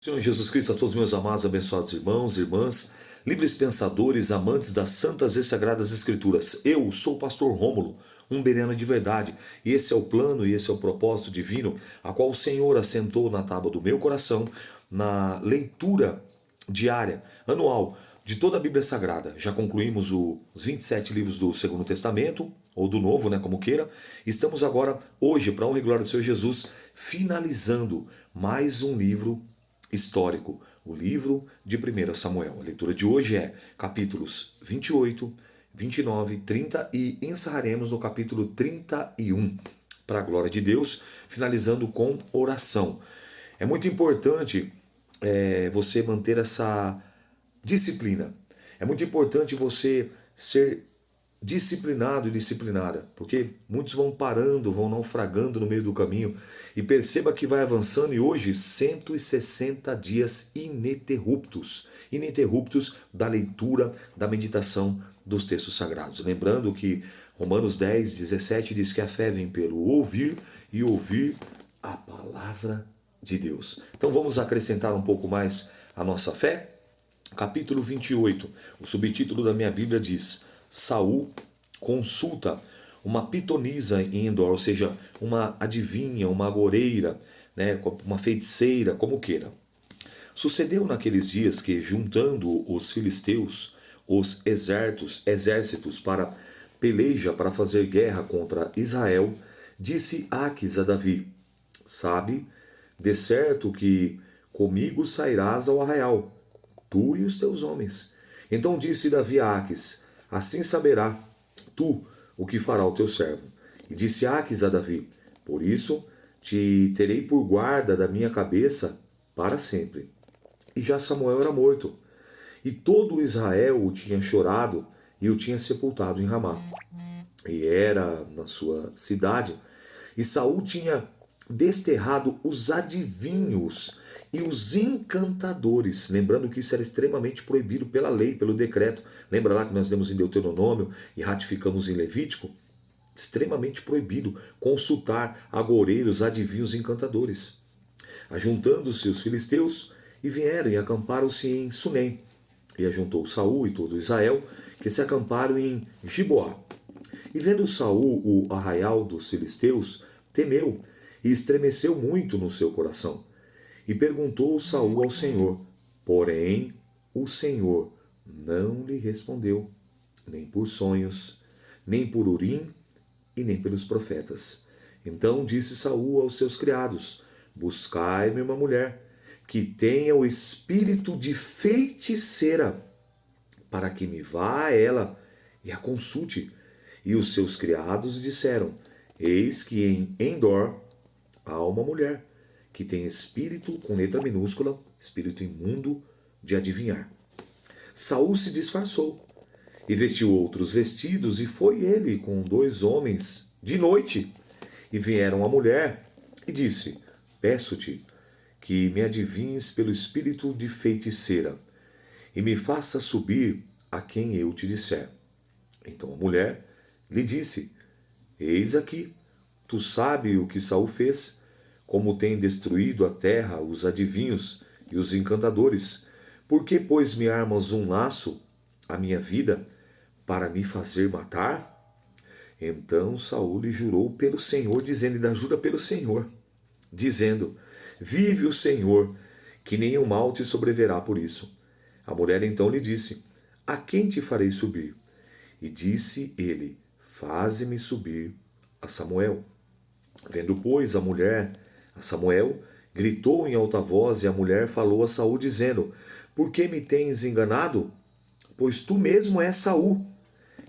Senhor Jesus Cristo, a todos meus amados, abençoados irmãos e irmãs, livres pensadores, amantes das santas e sagradas escrituras. Eu sou o pastor Rômulo, um bereano de verdade, e esse é o plano e esse é o propósito divino, a qual o Senhor assentou na tábua do meu coração, na leitura diária, anual, de toda a Bíblia Sagrada. Já concluímos os 27 livros do Segundo Testamento, ou do Novo, como queira. Estamos agora, hoje, para a honra e glória do Senhor Jesus, finalizando mais um livro histórico, o livro de 1 Samuel. A leitura de hoje é capítulos 28, 29, 30 e encerraremos no capítulo 31, para a glória de Deus, finalizando com oração. É muito importante você manter essa disciplina. É muito importante você ser disciplinado e disciplinada, porque muitos vão parando, vão naufragando no meio do caminho, e perceba que vai avançando, e hoje 160 dias ininterruptos da leitura, da meditação dos textos sagrados. Lembrando que Romanos 10, 17 diz que a fé vem pelo ouvir e ouvir a palavra de Deus. Então vamos acrescentar um pouco mais a nossa fé? Capítulo 28, o subtítulo da minha Bíblia diz: Saul consulta uma pitonisa em Endor, ou seja, uma adivinha, uma agoureira, uma feiticeira, como queira. Sucedeu naqueles dias que, juntando os filisteus, os exércitos para peleja, para fazer guerra contra Israel, disse Aquis a Davi: Sabe, de certo que comigo sairás ao arraial, tu e os teus homens. Então disse Davi a Aquis: Assim saberá tu o que fará o teu servo. E disse Aquis a Davi: Por isso te terei por guarda da minha cabeça para sempre. E já Samuel era morto, e todo Israel o tinha chorado e o tinha sepultado em Ramá. E era na sua cidade. E Saul tinha desterrado os adivinhos e os encantadores, lembrando que isso era extremamente proibido pela lei, pelo decreto. Lembra lá que nós lemos em Deuteronômio e ratificamos em Levítico? Extremamente proibido consultar agoureiros, adivinhos e encantadores. Ajuntando-se os filisteus, e vieram e acamparam-se em Sunem. E ajuntou Saul e todo Israel, que se acamparam em Giboá. E vendo Saul o arraial dos filisteus, temeu e estremeceu muito no seu coração. E perguntou Saul ao Senhor, porém o Senhor não lhe respondeu, nem por sonhos, nem por Urim e nem pelos profetas. Então disse Saul aos seus criados: Buscai-me uma mulher que tenha o espírito de feiticeira, para que me vá a ela e a consulte. E os seus criados disseram: Eis que em Endor há uma mulher que tem espírito, com letra minúscula, espírito imundo de adivinhar. Saul se disfarçou e vestiu outros vestidos, e foi ele com 2 homens de noite. E vieram a mulher e disse: Peço-te que me adivinhes pelo espírito de feiticeira, e me faça subir a quem eu te disser. Então a mulher lhe disse: Eis aqui, tu sabes o que Saul fez, como tem destruído a terra os adivinhos e os encantadores. Por que, pois, me armas um laço à minha vida para me fazer matar? Então Saul lhe jurou pelo Senhor, dizendo, e dá jura pelo Senhor, dizendo: Vive o Senhor, que nenhum mal te sobreverá por isso. A mulher então lhe disse: A quem te farei subir? E disse ele: Faze-me subir a Samuel. Vendo, pois, a mulher a Samuel, gritou em alta voz, e a mulher falou a Saul, dizendo: Por que me tens enganado? Pois tu mesmo és Saul.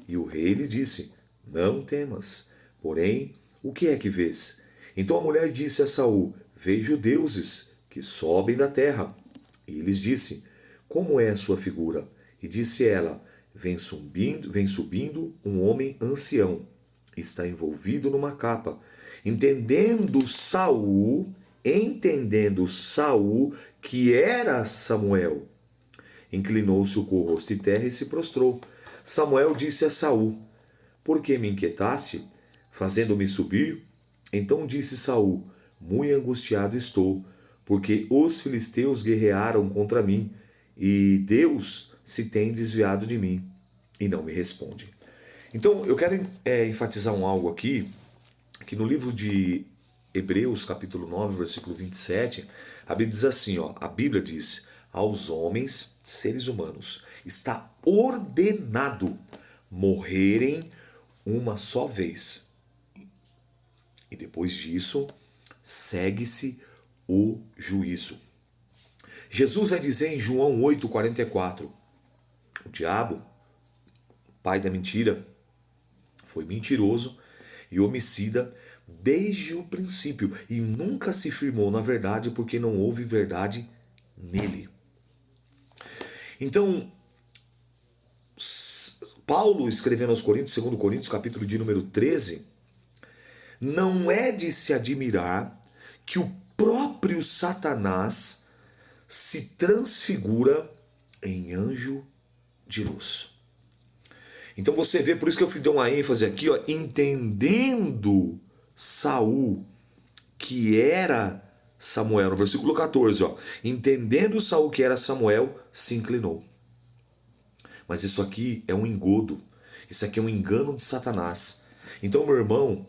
E o rei lhe disse: Não temas, porém, o que é que vês? Então a mulher disse a Saul: Vejo deuses que sobem da terra. E lhes disse: Como é a sua figura? E disse ela: vem subindo um homem ancião, está envolvido numa capa. Entendendo Saul que era Samuel, inclinou-se com o rosto em terra e se prostrou. Samuel disse a Saul: Por que me inquietaste, fazendo-me subir? Então disse Saul: Muito angustiado estou, porque os filisteus guerrearam contra mim, e Deus se tem desviado de mim e não me responde. Então eu quero enfatizar algo aqui, que no livro de Hebreus, capítulo 9, versículo 27, a Bíblia diz assim, a Bíblia diz, aos homens, seres humanos, está ordenado morrerem uma só vez. E depois disso, segue-se o juízo. Jesus vai dizer em João 8,44, o diabo, pai da mentira, foi mentiroso e homicida desde o princípio e nunca se firmou na verdade porque não houve verdade nele. Então, Paulo escrevendo aos Coríntios, 2 Coríntios, capítulo de número 13, não é de se admirar que o próprio Satanás se transfigura em anjo de luz. Então você vê, por isso que eu dei uma ênfase aqui, entendendo Saul que era Samuel, no versículo 14, entendendo Saul que era Samuel, se inclinou. Mas isso aqui é um engodo, isso aqui é um engano de Satanás. Então, meu irmão,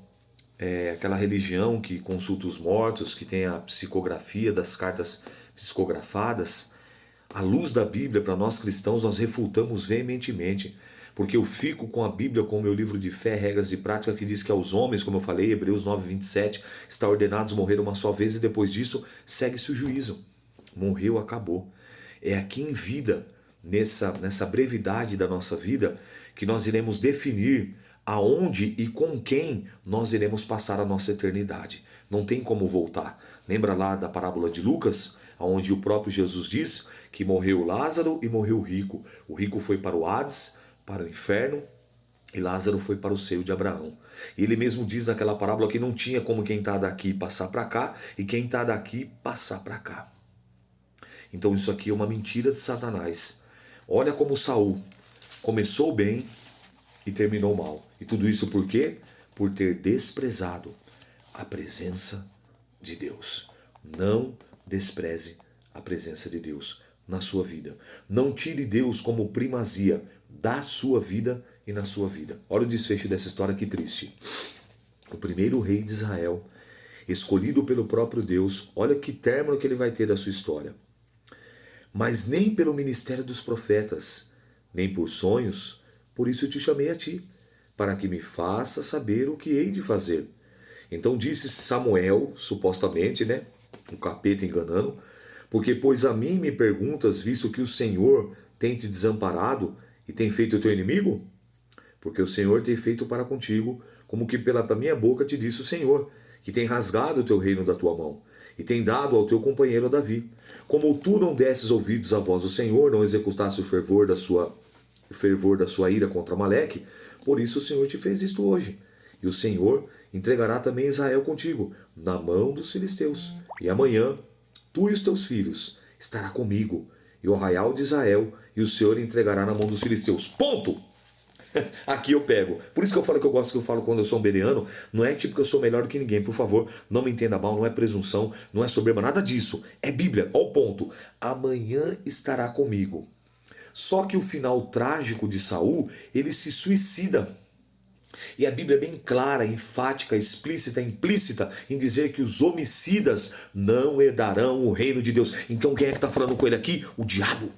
aquela religião que consulta os mortos, que tem a psicografia das cartas psicografadas, à luz da Bíblia, para nós cristãos, nós refutamos veementemente. Porque eu fico com a Bíblia como meu livro de fé, regras de prática, que diz que aos homens, como eu falei, Hebreus 9, 27, está ordenados morrer uma só vez e depois disso segue-se o juízo. Morreu, acabou. É aqui em vida, nessa brevidade da nossa vida, que nós iremos definir aonde e com quem nós iremos passar a nossa eternidade. Não tem como voltar. Lembra lá da parábola de Lucas, onde o próprio Jesus diz que morreu Lázaro e morreu o rico. O rico foi para o Hades, para o inferno, e Lázaro foi para o seio de Abraão. E ele mesmo diz naquela parábola que não tinha como quem está daqui passar para cá e quem está daqui passar para cá. Então isso aqui é uma mentira de Satanás. Olha como Saul começou bem e terminou mal. E tudo isso por quê? Por ter desprezado a presença de Deus. Não despreze a presença de Deus na sua vida. Não tire Deus como primazia da sua vida e na sua vida. Olha o desfecho dessa história, que triste. O primeiro rei de Israel, escolhido pelo próprio Deus, olha que término que ele vai ter da sua história. Mas nem pelo ministério dos profetas, nem por sonhos, por isso eu te chamei a ti, para que me faça saber o que hei de fazer. Então disse Samuel, supostamente, o capeta enganando, porque pois a mim me perguntas, visto que o Senhor tem te desamparado e tem feito o teu inimigo? Porque o Senhor tem feito para contigo, como que pela minha boca te disse o Senhor, que tem rasgado o teu reino da tua mão, e tem dado ao teu companheiro Davi. Como tu não desses ouvidos à voz do Senhor, não executasse o fervor da sua ira contra Amaleque, por isso o Senhor te fez isto hoje. E o Senhor entregará também Israel contigo, na mão dos filisteus. E amanhã, tu e os teus filhos estará comigo, e o arraial de Israel, e o Senhor entregará na mão dos filisteus. Ponto! Aqui eu pego. Por isso que eu falo que eu gosto que eu falo quando eu sou um bereano. Não é tipo que eu sou melhor do que ninguém, por favor. Não me entenda mal, não é presunção, não é soberba, nada disso. É Bíblia, ao ponto. Amanhã estará comigo. Só que o final trágico de Saul, ele se suicida. E a Bíblia é bem clara, enfática, explícita, implícita em dizer que os homicidas não herdarão o reino de Deus. Então quem é que está falando com ele aqui? O diabo.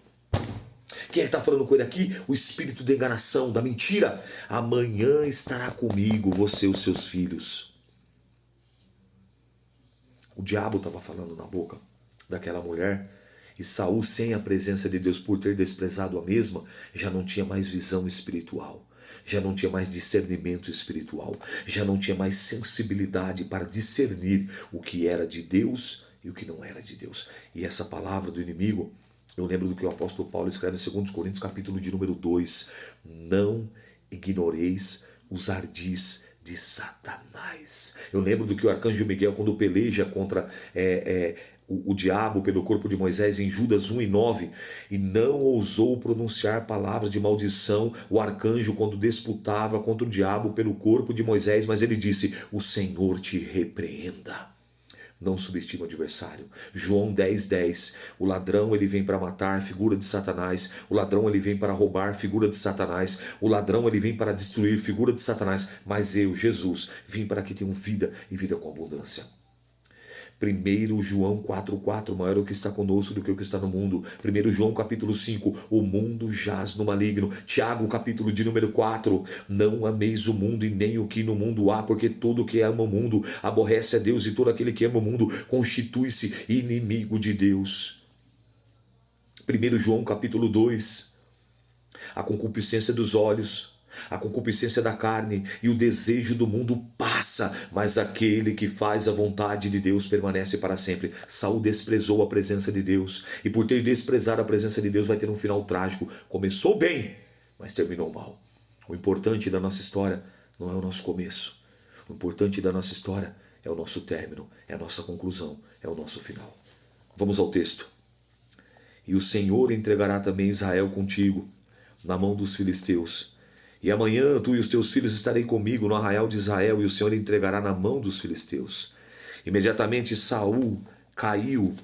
Quem é que está falando com ele aqui? O espírito da enganação, da mentira. Amanhã estará comigo, você e os seus filhos. O diabo estava falando na boca daquela mulher. E Saul, sem a presença de Deus, por ter desprezado a mesma, já não tinha mais visão espiritual. Já não tinha mais discernimento espiritual. Já não tinha mais sensibilidade para discernir o que era de Deus e o que não era de Deus. E essa palavra do inimigo, eu lembro do que o apóstolo Paulo escreve em 2 Coríntios, capítulo de número 2. Não ignoreis os ardis de Satanás. Eu lembro do que o arcanjo Miguel, quando peleja contra o diabo pelo corpo de Moisés, em Judas 1:9, e não ousou pronunciar palavras de maldição, o arcanjo, quando disputava contra o diabo pelo corpo de Moisés, mas ele disse: o Senhor te repreenda. Não subestima o adversário. João 10:10. O ladrão ele vem para matar, figura de Satanás. O ladrão ele vem para roubar, figura de Satanás. O ladrão ele vem para destruir, figura de Satanás. Mas eu, Jesus, vim para que tenham vida e vida com abundância. 1 João 4:4, maior é o que está conosco do que o que está no mundo. 1 João capítulo 5, o mundo jaz no maligno. Tiago capítulo de número 4, não ameis o mundo e nem o que no mundo há, porque todo que ama o mundo aborrece a Deus, e todo aquele que ama o mundo constitui-se inimigo de Deus. 1 João capítulo 2, a concupiscência dos olhos, a concupiscência da carne e o desejo do mundo passa, mas aquele que faz a vontade de Deus permanece para sempre. Saul desprezou a presença de Deus, e por ter desprezado a presença de Deus vai ter um final trágico. Começou bem, mas terminou mal. O importante da nossa história não é o nosso começo. O importante da nossa história é o nosso término, é a nossa conclusão, é o nosso final. Vamos ao texto. E o Senhor entregará também Israel contigo, na mão dos filisteus. E amanhã tu e os teus filhos estarei comigo no arraial de Israel, e o Senhor entregará na mão dos filisteus. Imediatamente Saul caiu,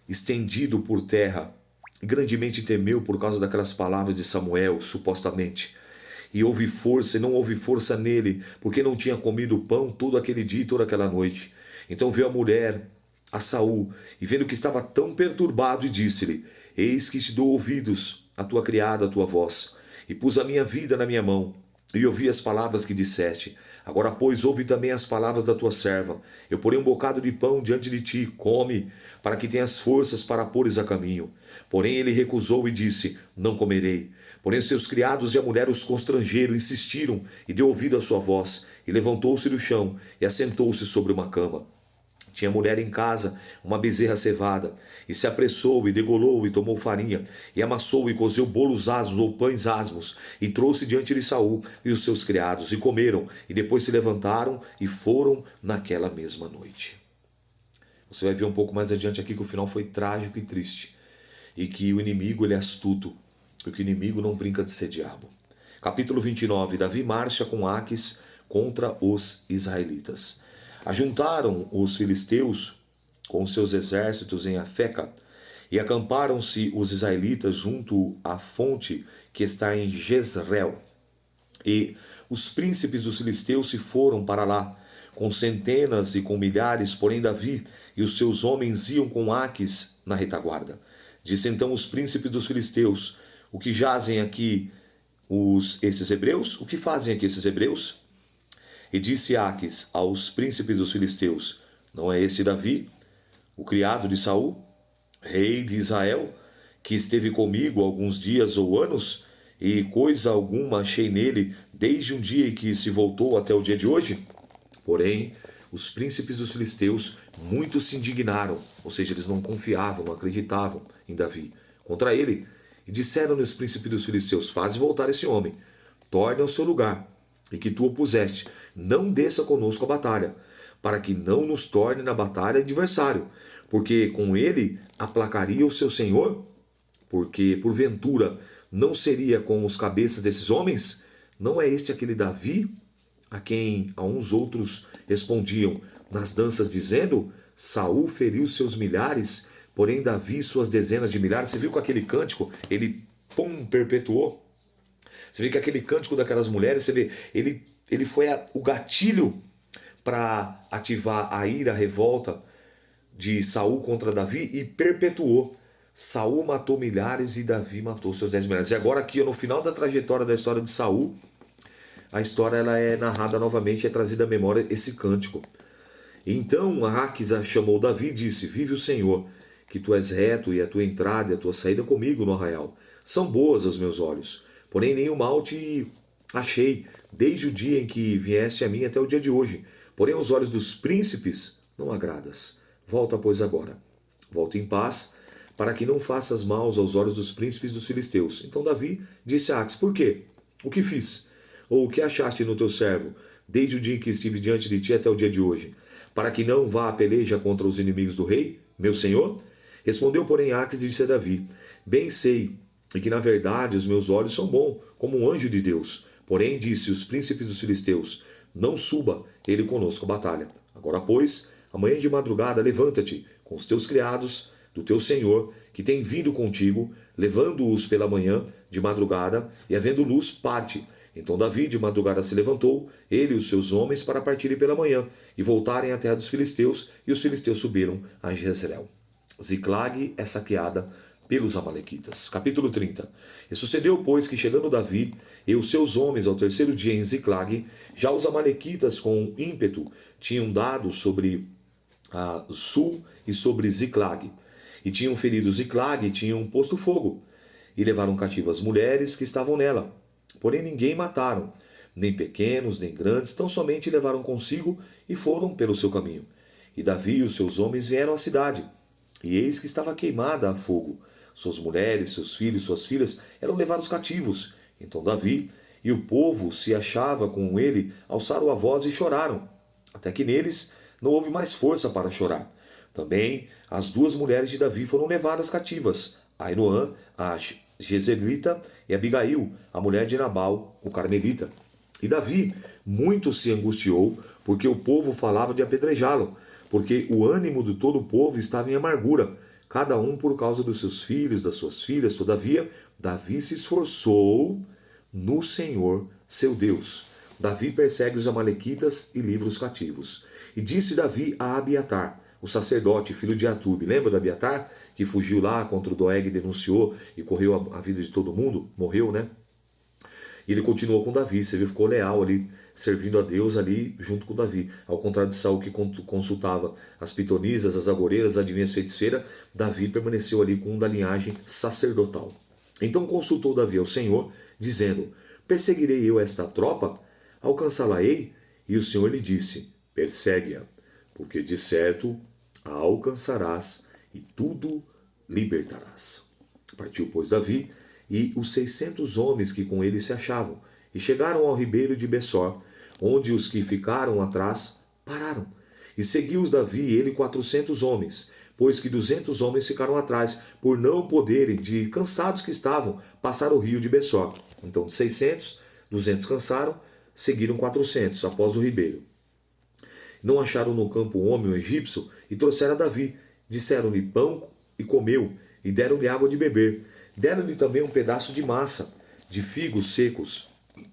estendido por terra, e grandemente temeu por causa daquelas palavras de Samuel, supostamente. E houve força, e não houve força nele, porque não tinha comido pão todo aquele dia e toda aquela noite. Então veio a mulher a Saul, e vendo que estava tão perturbado, e disse-lhe: Eis que te dou ouvidos, a tua criada, a tua voz. E pus a minha vida na minha mão, e ouvi as palavras que disseste. Agora, pois, ouve também as palavras da tua serva. Eu porei um bocado de pão diante de ti, come, para que tenhas forças para pôres a caminho. Porém ele recusou e disse: Não comerei. Porém seus criados e a mulher os constrangeram, insistiram, e deu ouvido à sua voz. E levantou-se do chão, e assentou-se sobre uma cama. Tinha mulher em casa, uma bezerra cevada, e se apressou, e degolou, e tomou farinha, e amassou, e cozeu bolos asmos, ou pães asmos, e trouxe diante de Saul e os seus criados, e comeram, e depois se levantaram, e foram naquela mesma noite. Você vai ver um pouco mais adiante aqui que o final foi trágico e triste, e que o inimigo ele é astuto, e que o inimigo não brinca de ser diabo. Capítulo 29, Davi marcha com Aques contra os israelitas. Ajuntaram os filisteus com seus exércitos em Afeca, e acamparam-se os israelitas junto à fonte que está em Jezreel. E os príncipes dos filisteus se foram para lá, com centenas e com milhares, porém Davi e os seus homens iam com Aques na retaguarda. Disse então os príncipes dos filisteus: O que jazem aqui esses hebreus? O que fazem aqui esses hebreus? E disse Aques aos príncipes dos filisteus: Não é este Davi, o criado de Saul, rei de Israel, que esteve comigo alguns dias ou anos, e coisa alguma achei nele desde um dia em que se voltou até o dia de hoje? Porém, os príncipes dos filisteus muito se indignaram, ou seja, eles não confiavam, não acreditavam em Davi, contra ele, e disseram-lhe os príncipes dos filisteus: Faze voltar esse homem, torne ao seu lugar, e que tu o puseste, não desça conosco a batalha, para que não nos torne na batalha adversário, porque com ele aplacaria o seu senhor? Porque, porventura, não seria com os cabeças desses homens? Não é este aquele Davi, a quem a uns outros respondiam nas danças, dizendo: Saul feriu seus milhares, porém Davi suas dezenas de milhares? Você viu com aquele cântico, ele perpetuou? Você vê que aquele cântico daquelas mulheres, você vê, ele foi o gatilho para ativar a ira, a revolta de Saul contra Davi, e perpetuou. Saul matou milhares e Davi matou seus 10 milhares. E agora aqui, no final da trajetória da história de Saul, a história ela é narrada novamente, é trazida à memória esse cântico. Então Aques chamou Davi e disse: Vive o Senhor, que tu és reto, e a tua entrada e a tua saída comigo no arraial são boas aos meus olhos. Porém nenhum mal te achei, desde o dia em que vieste a mim até o dia de hoje. Porém aos olhos dos príncipes não agradas. Volta, pois, agora. Volta em paz, para que não faças maus aos olhos dos príncipes dos filisteus. Então Davi disse a Aques: Por quê? O que fiz? Ou o que achaste no teu servo, desde o dia em que estive diante de ti até o dia de hoje? Para que não vá a peleja contra os inimigos do rei, meu senhor? Respondeu, porém, Aques e disse a Davi: Bem sei, e que na verdade os meus olhos são bons, como um anjo de Deus. Porém, disse os príncipes dos filisteus: Não suba ele conosco a batalha. Agora, pois, amanhã de madrugada levanta-te com os teus criados do teu senhor, que tem vindo contigo, levando-os pela manhã de madrugada, e havendo luz, parte. Então Davi de madrugada se levantou, ele e os seus homens, para partirem pela manhã, e voltarem à terra dos filisteus, e os filisteus subiram a Jezreel. Ziclag é saqueada pelos amalequitas. Capítulo 30. E sucedeu, pois, que chegando Davi e os seus homens ao terceiro dia em Ziclag, já os amalequitas com ímpeto tinham dado sobre Sul e sobre Ziclag, e tinham ferido Ziclag e tinham posto fogo, e levaram cativo as mulheres que estavam nela. Porém ninguém mataram, nem pequenos, nem grandes, tão somente levaram consigo e foram pelo seu caminho. E Davi e os seus homens vieram à cidade, e eis que estava queimada a fogo. Suas mulheres, seus filhos, suas filhas eram levados cativos. Então Davi e o povo se achava com ele, alçaram a voz e choraram, até que neles não houve mais força para chorar. Também as duas mulheres de Davi foram levadas cativas, Ainoã, a Jezreelita, e Abigail, a mulher de Nabal, o carmelita. E Davi muito se angustiou, porque o povo falava de apedrejá-lo, porque o ânimo de todo o povo estava em amargura, cada um por causa dos seus filhos, das suas filhas. Todavia, Davi se esforçou no Senhor, seu Deus. Davi persegue os amalequitas e livra os cativos. E disse Davi a Abiatar, o sacerdote, filho de Atube. Lembra de Abiatar? Que fugiu lá contra o Doeg, denunciou e correu a vida de todo mundo? Morreu, né? E ele continuou com Davi, você viu, ficou leal ali, servindo a Deus ali junto com Davi. Ao contrário de Saul, que consultava as pitonisas, as agoreiras, as adivinhas feiticeiras, Davi permaneceu ali com um da linhagem sacerdotal. Então consultou Davi ao Senhor, dizendo: perseguirei eu esta tropa? Alcançá-la-ei? E o Senhor lhe disse: persegue-a, porque de certo a alcançarás e tudo libertarás. Partiu, pois, Davi e os 600 homens que com ele se achavam, e chegaram ao ribeiro de Bessor, onde os que ficaram atrás pararam. E seguiu-os Davi e ele 400 homens, pois que 200 homens ficaram atrás, por não poderem, de cansados que estavam, passar o rio de Bessor. Então, de 600, 200 cansaram, seguiram 400 após o ribeiro. Não acharam no campo um homem, um egípcio, e trouxeram a Davi. Disseram-lhe pão e comeu, e deram-lhe água de beber. Deram-lhe também um pedaço de massa, de figos secos,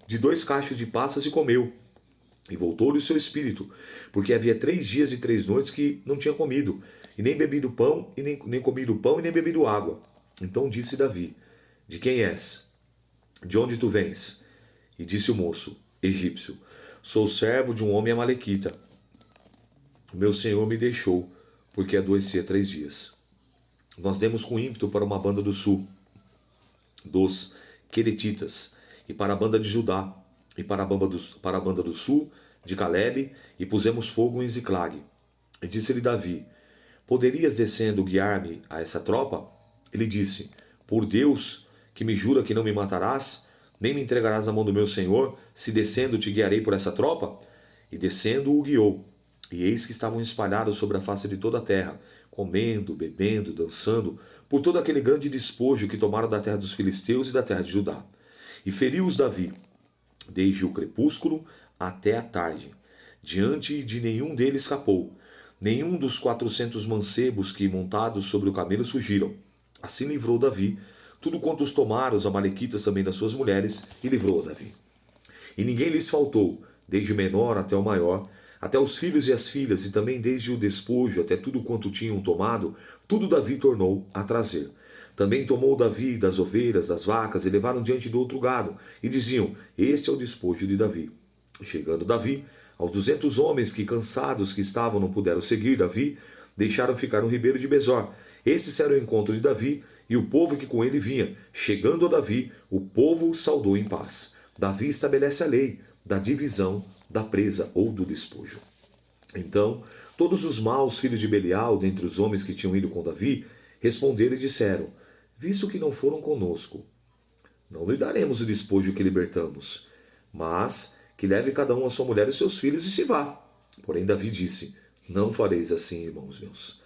de 2 cachos de passas, e comeu. E voltou-lhe o seu espírito, porque havia 3 dias e 3 noites que não tinha comido, e nem bebido pão, e nem comido pão, e nem bebido água. Então disse Davi: de quem és? De onde tu vens? E disse o moço, egípcio: sou servo de um homem amalequita. Meu senhor me deixou, porque adoecia 3 dias. Nós demos com ímpeto para uma banda do sul, dos Queretitas, e para a banda de Judá, e para a banda do sul, de Calebe, e pusemos fogo em Ziclag. E disse-lhe Davi: poderias descendo guiar-me a essa tropa? Ele disse: por Deus, que me jura que não me matarás, nem me entregarás na mão do meu senhor, se descendo te guiarei por essa tropa? E descendo o guiou. E eis que estavam espalhados sobre a face de toda a terra, comendo, bebendo, dançando, por todo aquele grande despojo que tomaram da terra dos filisteus e da terra de Judá. E feriu-os Davi, desde o crepúsculo até a tarde. Diante de nenhum deles escapou, nenhum dos 400 mancebos que, montados sobre o camelo, fugiram. Assim livrou Davi tudo quanto os tomaram, os amalequitas também das suas mulheres, e livrou Davi. E ninguém lhes faltou, desde o menor até o maior, até os filhos e as filhas, e também desde o despojo até tudo quanto tinham tomado, tudo Davi tornou a trazer. Também tomou Davi das ovelhas, das vacas, e levaram diante do outro gado, e diziam: este é o despojo de Davi. Chegando Davi aos 200 homens que, cansados que estavam, não puderam seguir Davi, deixaram ficar no ribeiro de Besor. Esses eram o encontro de Davi e o povo que com ele vinha. Chegando a Davi, o povo o saudou em paz. Davi estabelece a lei da divisão da presa ou do despojo. Então, todos os maus filhos de Belial, dentre os homens que tinham ido com Davi, responderam e disseram: visto que não foram conosco, não lhe daremos o despojo que libertamos, mas que leve cada um a sua mulher e seus filhos e se vá. Porém Davi disse: não fareis assim, irmãos meus.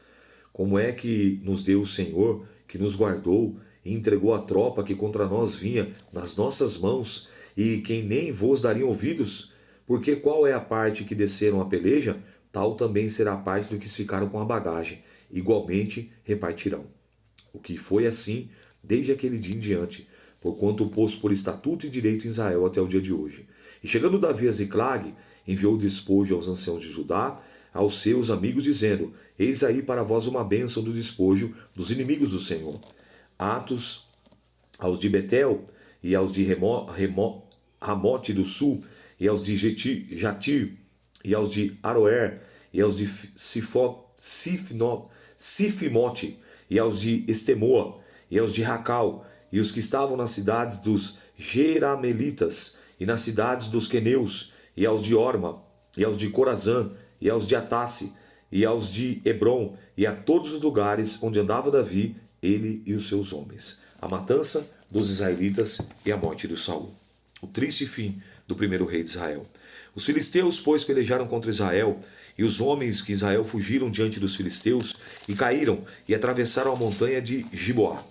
Como é que nos deu o Senhor, que nos guardou e entregou a tropa que contra nós vinha nas nossas mãos, e quem nem vos daria ouvidos? Porque qual é a parte que desceram a peleja? tal também será a parte do que ficaram com a bagagem, igualmente repartirão. O que foi assim desde aquele dia em diante, porquanto pôs por estatuto e direito em Israel até o dia de hoje. E chegando Davi a Ziclag, enviou o despojo aos anciãos de Judá, aos seus amigos, dizendo: Eis aí para vós uma bênção do despojo dos inimigos do Senhor. Atos aos de Betel e aos de Ramote do sul, e aos de Jatir, e aos de Aroer, e aos de Sifimote, e aos de Estemoa, e aos de Racal, e os que estavam nas cidades dos Jeramelitas, e nas cidades dos Queneus, e aos de Orma, e aos de Corazã, e aos de Atasse, e aos de Hebron, e a todos os lugares onde andava Davi, ele e os seus homens. A matança dos israelitas e a morte de Saul. O triste fim do primeiro rei de Israel. Os filisteus, pois, pelejaram contra Israel, e os homens que Israel fugiram diante dos filisteus, e caíram, e atravessaram a montanha de Giboá.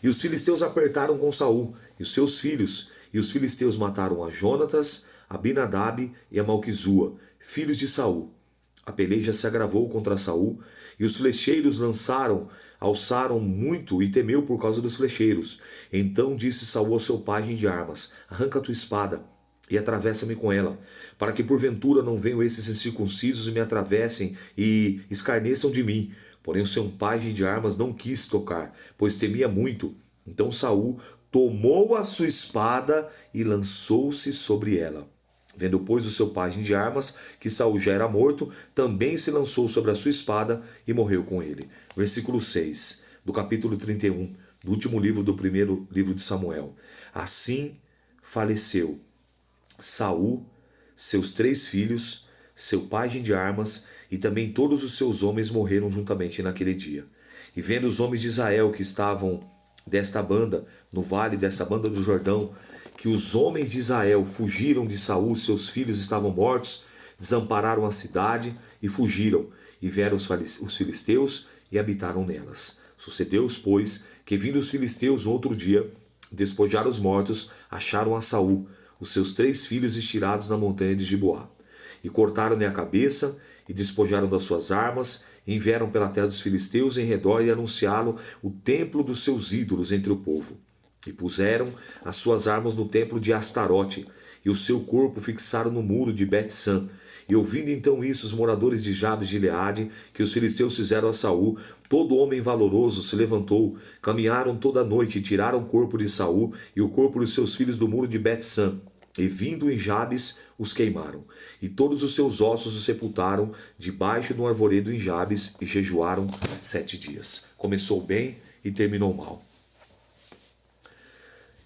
E os filisteus apertaram com Saul e os seus filhos, e os filisteus mataram a Jonatas, a Abinadab e a Malquizua, filhos de Saul. A peleja se agravou contra Saul, e os flecheiros alçaram muito, e temeu por causa dos flecheiros. Então disse Saul ao seu pajem de armas: Arranca a tua espada e atravessa-me com ela, para que porventura não venham esses incircuncisos e me atravessem e escarneçam de mim. Porém o seu pajem de armas não quis tocar, pois temia muito. Então Saul tomou a sua espada e lançou-se sobre ela. Vendo, pois, o seu pajem de armas, que Saul já era morto, também se lançou sobre a sua espada e morreu com ele. Versículo 6, do capítulo 31, do último livro do primeiro livro de Samuel. Assim faleceu Saul, seus 3 filhos, seu pajem de armas, e também todos os seus homens morreram juntamente naquele dia. E vendo os homens de Israel que estavam desta banda, no vale desta banda do Jordão, que os homens de Israel fugiram de Saul, seus filhos estavam mortos, desampararam a cidade e fugiram, e vieram os filisteus e habitaram nelas. Sucedeu-os, pois, que vindo os filisteus outro dia, despojaram os mortos, acharam a Saul, os seus 3 filhos estirados na montanha de Giboá. E cortaram-lhe a cabeça, e despojaram das suas armas, e enviaram pela terra dos filisteus em redor e anunciaram o templo dos seus ídolos entre o povo. E puseram as suas armas no templo de Astarote, e o seu corpo fixaram no muro de Bet-San. E ouvindo então isso, os moradores de Jabes de Gileade, que os filisteus fizeram a Saul, todo homem valoroso se levantou, caminharam toda a noite e tiraram o corpo de Saul e o corpo dos seus filhos do muro de Bet-San. E vindo em Jabes, os queimaram. E todos os seus ossos os sepultaram debaixo de um arvoredo em Jabes e jejuaram 7 dias. Começou bem e terminou mal.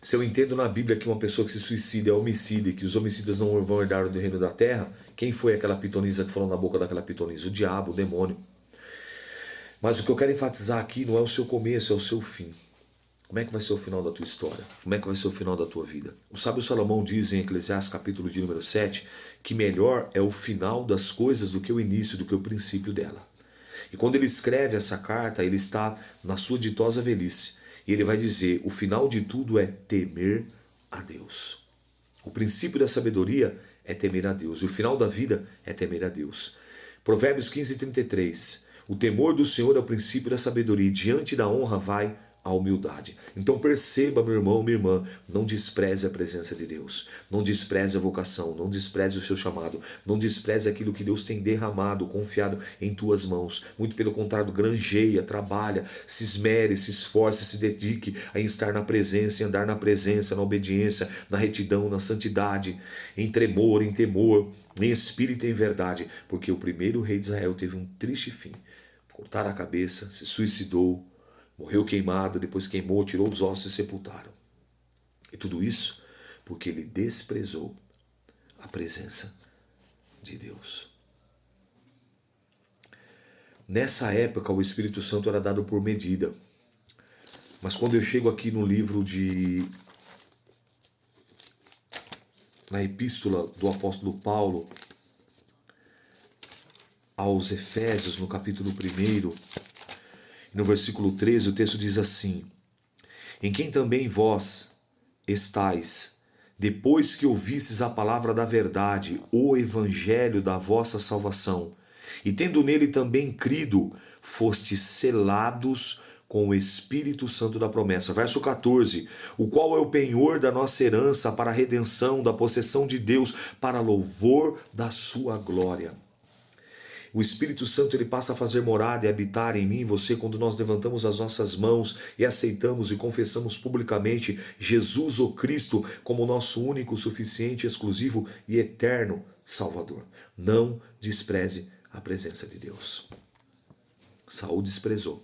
Se eu entendo na Bíblia que uma pessoa que se suicida é homicida e que os homicidas não vão herdar o reino da terra, quem foi aquela pitonisa que falou na boca daquela pitonisa? O diabo, o demônio. Mas o que eu quero enfatizar aqui não é o seu começo, é o seu fim. Como é que vai ser o final da tua história? Como é que vai ser o final da tua vida? O sábio Salomão diz em Eclesiastes capítulo de número 7 que melhor é o final das coisas do que o início, do que o princípio dela. E quando ele escreve essa carta, ele está na sua ditosa velhice. E ele vai dizer, o final de tudo é temer a Deus. O princípio da sabedoria é temer a Deus. E o final da vida é temer a Deus. Provérbios 15:33. O temor do Senhor é o princípio da sabedoria. E diante da honra vai a humildade. Então perceba, meu irmão, minha irmã, não despreze a presença de Deus, não despreze a vocação, não despreze o seu chamado, não despreze aquilo que Deus tem derramado, confiado em tuas mãos. Muito pelo contrário, granjeia, trabalha, se esmere, se esforce, se dedique a estar na presença, em andar na presença, na obediência, na retidão, na santidade, em tremor, em temor, em espírito e em verdade, porque o primeiro rei de Israel teve um triste fim. Cortaram a cabeça, se suicidou, morreu queimado, depois queimou, tirou os ossos e sepultaram. E tudo isso porque ele desprezou a presença de Deus. Nessa época o Espírito Santo era dado por medida. Mas quando eu chego aqui no livro na epístola do apóstolo Paulo aos Efésios, no capítulo 1, no versículo 13, o texto diz assim: em quem também vós estáis, depois que ouvistes a palavra da verdade, o evangelho da vossa salvação, e tendo nele também crido, fostes selados com o Espírito Santo da promessa. Verso 14, o qual é o penhor da nossa herança para a redenção da possessão de Deus, para louvor da sua glória. O Espírito Santo ele passa a fazer morada e habitar em mim e você quando nós levantamos as nossas mãos e aceitamos e confessamos publicamente Jesus o Cristo como nosso único, suficiente, exclusivo e eterno Salvador. Não despreze a presença de Deus. Saul desprezou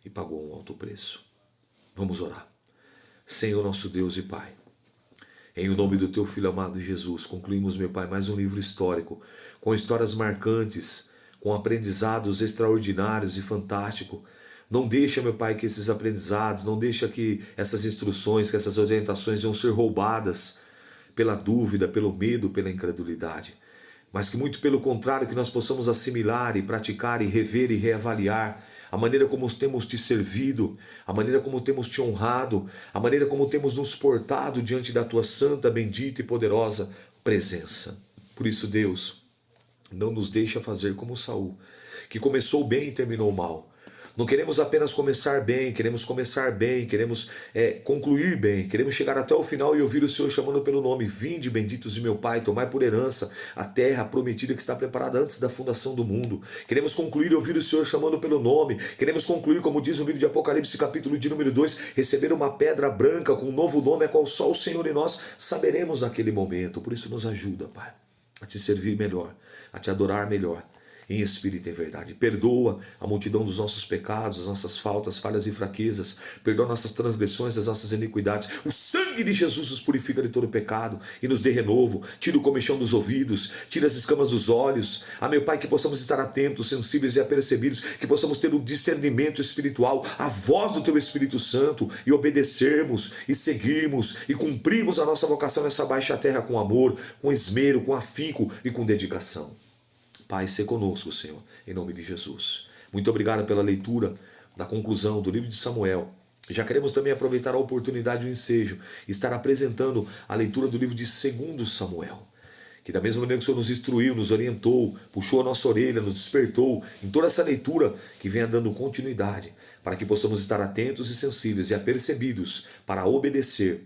e pagou um alto preço. Vamos orar. Senhor nosso Deus e Pai, em o nome do Teu Filho amado Jesus, concluímos, meu Pai, mais um livro histórico, com histórias marcantes, com aprendizados extraordinários e fantásticos. Não deixa, meu Pai, que esses aprendizados, não deixa que essas instruções, que essas orientações venham ser roubadas pela dúvida, pelo medo, pela incredulidade. Mas que muito pelo contrário, que nós possamos assimilar e praticar e rever e reavaliar a maneira como temos te servido, a maneira como temos te honrado, a maneira como temos nos portado diante da tua santa, bendita e poderosa presença. Por isso, Deus, não nos deixa fazer como Saul, que começou bem e terminou mal. Não queremos apenas começar bem, queremos concluir bem, queremos chegar até o final e ouvir o Senhor chamando pelo nome. Vinde, benditos de meu Pai, tomai por herança a terra prometida que está preparada antes da fundação do mundo. Queremos concluir e ouvir o Senhor chamando pelo nome. Queremos concluir, como diz o livro de Apocalipse, capítulo de número 2, receber uma pedra branca com um novo nome, a qual só o Senhor e nós saberemos naquele momento. Por isso nos ajuda, Pai, a te servir melhor, a te adorar melhor, em espírito e em verdade. Perdoa a multidão dos nossos pecados, as nossas faltas, falhas e fraquezas. Perdoa nossas transgressões, as nossas iniquidades. O sangue de Jesus nos purifica de todo pecado e nos dê renovo. Tira o comichão dos ouvidos, tira as escamas dos olhos. Meu Pai, que possamos estar atentos, sensíveis e apercebidos, que possamos ter o discernimento espiritual, a voz do Teu Espírito Santo e obedecermos e seguirmos e cumprirmos a nossa vocação nessa baixa terra com amor, com esmero, com afinco e com dedicação. Pai, se conosco, Senhor, em nome de Jesus. Muito obrigado pela leitura da conclusão do livro de Samuel. Já queremos também aproveitar a oportunidade do ensejo e estar apresentando a leitura do livro de 2 Samuel. Que da mesma maneira que o Senhor nos instruiu, nos orientou, puxou a nossa orelha, nos despertou, em toda essa leitura que venha dando continuidade, para que possamos estar atentos e sensíveis e apercebidos para obedecer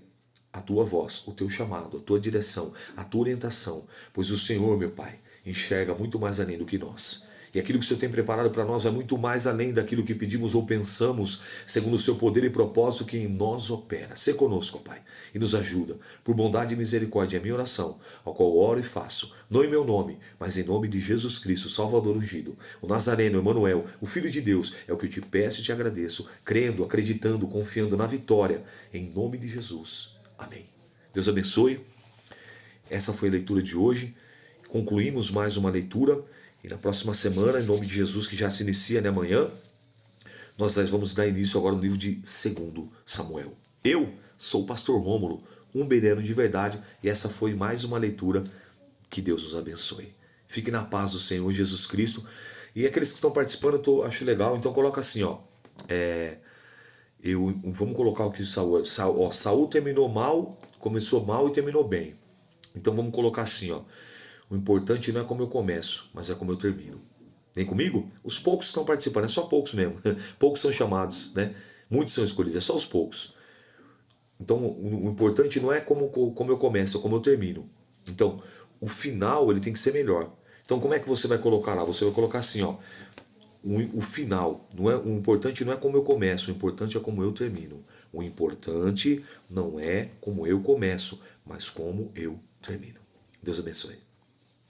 a Tua voz, o Teu chamado, a Tua direção, a Tua orientação, pois o Senhor, meu Pai, enxerga muito mais além do que nós. E aquilo que o Senhor tem preparado para nós é muito mais além daquilo que pedimos ou pensamos, segundo o seu poder e propósito que em nós opera. Sê conosco, Pai, e nos ajuda. Por bondade e misericórdia é a minha oração, ao qual oro e faço, não em meu nome, mas em nome de Jesus Cristo, Salvador ungido, o Nazareno, Emanuel, o Filho de Deus, é o que eu te peço e te agradeço, crendo, acreditando, confiando na vitória, em nome de Jesus. Amém. Deus abençoe. Essa foi a leitura de hoje. Concluímos mais uma leitura e na próxima semana, em nome de Jesus, que já se inicia amanhã, nós vamos dar início agora no livro de 2 Samuel. Eu sou o pastor Rômulo, um bereano de verdade, e essa foi mais uma leitura. Que Deus os abençoe. Fique na paz do Senhor Jesus Cristo. E aqueles que estão participando, eu acho legal, então coloca assim, vamos colocar o que Saul terminou mal, começou mal e terminou bem. Então vamos colocar assim, o importante não é como eu começo, mas é como eu termino. Vem comigo? Os poucos que estão participando, é só poucos mesmo. Poucos são chamados, né? Muitos são escolhidos, é só os poucos. Então o importante não é como eu começo, é como eu termino. Então o final ele tem que ser melhor. Então como é que você vai colocar lá? Você vai colocar assim, o final. O importante não é como eu começo, o importante é como eu termino. O importante não é como eu começo, mas como eu termino. Deus abençoe.